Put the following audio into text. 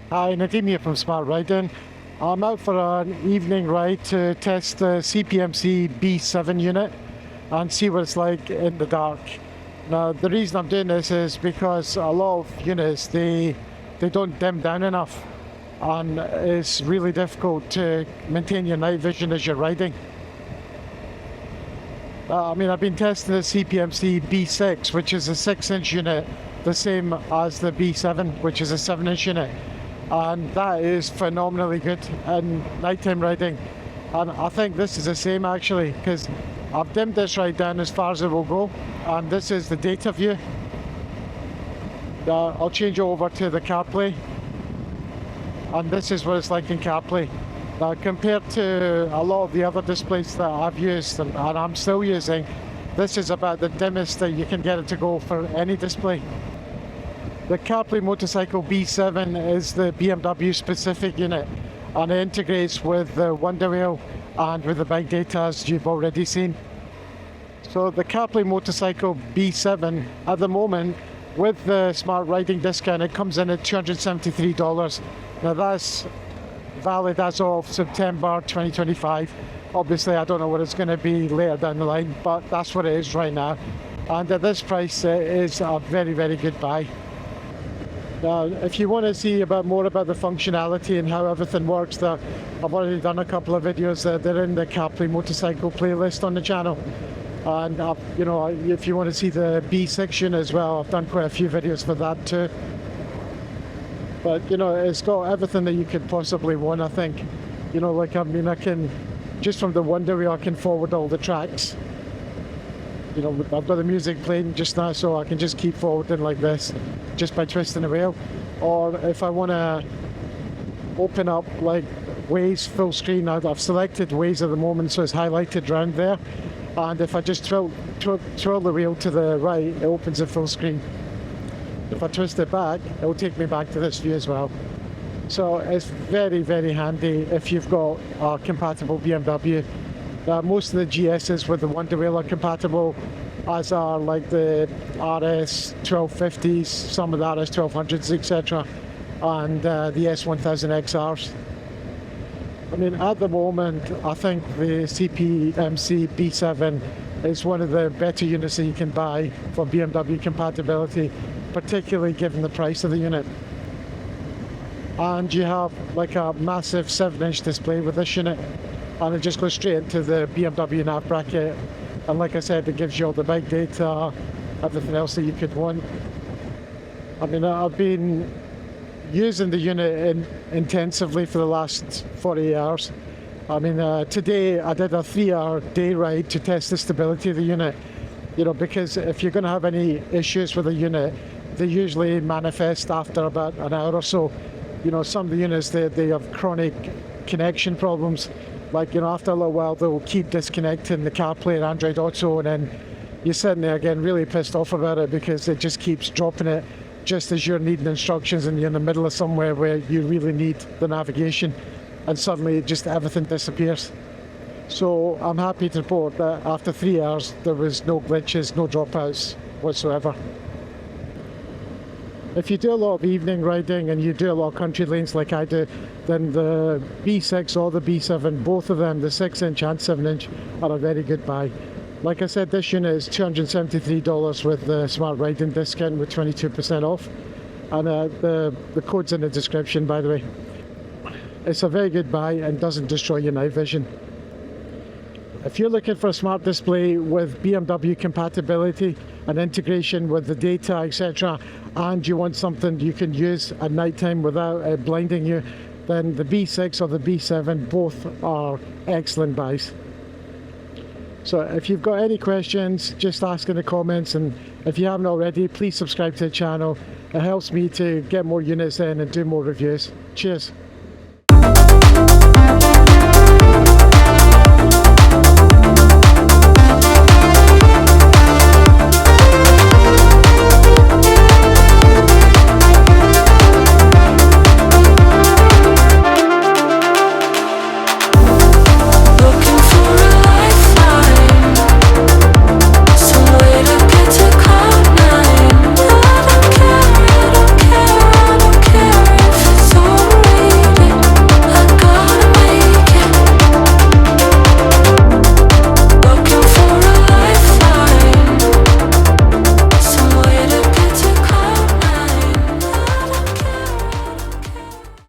Hi, Nadeem here from Smart Riding. I'm out for an evening ride to test the Cpmc B7 unit and see what it's like in the dark. Now, the reason I'm doing this is because a lot of units, they don't dim down enough, and it's really difficult to maintain your night vision as you're riding. I've been testing the Cpmc B6, which is a 6-inch unit, the same as the B7, which is a 7-inch unit. And that is phenomenally good in nighttime riding. And I think this is the same actually, because I've dimmed this right down as far as it will go. And this is the data view. I'll change it over to the Carplay. And this is what it's like in Carplay. Now, compared to a lot of the other displays that I've used and I'm still using, this is about the dimmest that you can get it to go for any display. The Carplay Motorcycle B7 is the BMW specific unit, and it integrates with the Wonder Wheel and with the bike data, as you've already seen. So the Carplay Motorcycle B7 at the moment, with the Smart Riding discount, it comes in at $273. Now that's valid as of September 2025. Obviously I don't know what it's going to be later down the line, but that's what it is right now. And at this price it is a very, very good buy. Now, if you want to see a bit more about the functionality and how everything works, I've already done a couple of videos. They're in the Carplay Motorcycle playlist on the channel. And if you want to see the B6 unit as well, I've done quite a few videos for that too. But it's got everything that you could possibly want, I think. I can, just from the Wonder Wheel, I can forward all the tracks. I've got the music playing just now, so I can just keep forwarding like this, just by twisting the wheel. Or if I want to open up like Waze full screen, I've selected Waze at the moment, so it's highlighted around there. And if I just twirl the wheel to the right, it opens it full screen. If I twist it back, it will take me back to this view as well. So it's very, very handy if you've got a compatible BMW. Most of the GSs with the Wonder Wheel are compatible, as are like the RS 1250s, some of the RS 1200s, etc., and the S1000 XRs. At the moment, I think the Cpmc B7 is one of the better units that you can buy for BMW compatibility, particularly given the price of the unit. And you have like a massive 7-inch display with this unit, and it just goes straight into the BMW nav bracket. And like I said, it gives you all the bike data, everything else that you could want. I've been using the unit intensively for the last 48 hours. Today I did a 3-hour day ride to test the stability of the unit. Because if you're going to have any issues with the unit, they usually manifest after about an hour or so. Some of the units, they have chronic connection problems. After a little while, they'll keep disconnecting the CarPlay and Android Auto, and then you're sitting there again really pissed off about it because it just keeps dropping it just as you're needing instructions and you're in the middle of somewhere where you really need the navigation, and suddenly just everything disappears. So I'm happy to report that after 3 hours, there was no glitches, no dropouts whatsoever. If you do a lot of evening riding and you do a lot of country lanes like I do, then the B6 or the B7, both of them, the 6-inch and 7-inch, are a very good buy. Like I said, this unit is $273 with the Smart Riding discount with 22% off. And the code's in the description, by the way. It's a very good buy and doesn't destroy your night vision. If you're looking for a smart display with BMW compatibility and integration with the data, etc., and you want something you can use at night time without it blinding you, then the B6 or the B7 both are excellent buys. So if you've got any questions, just ask in the comments, and if you haven't already, please subscribe to the channel. It helps me to get more units in and do more reviews. Cheers.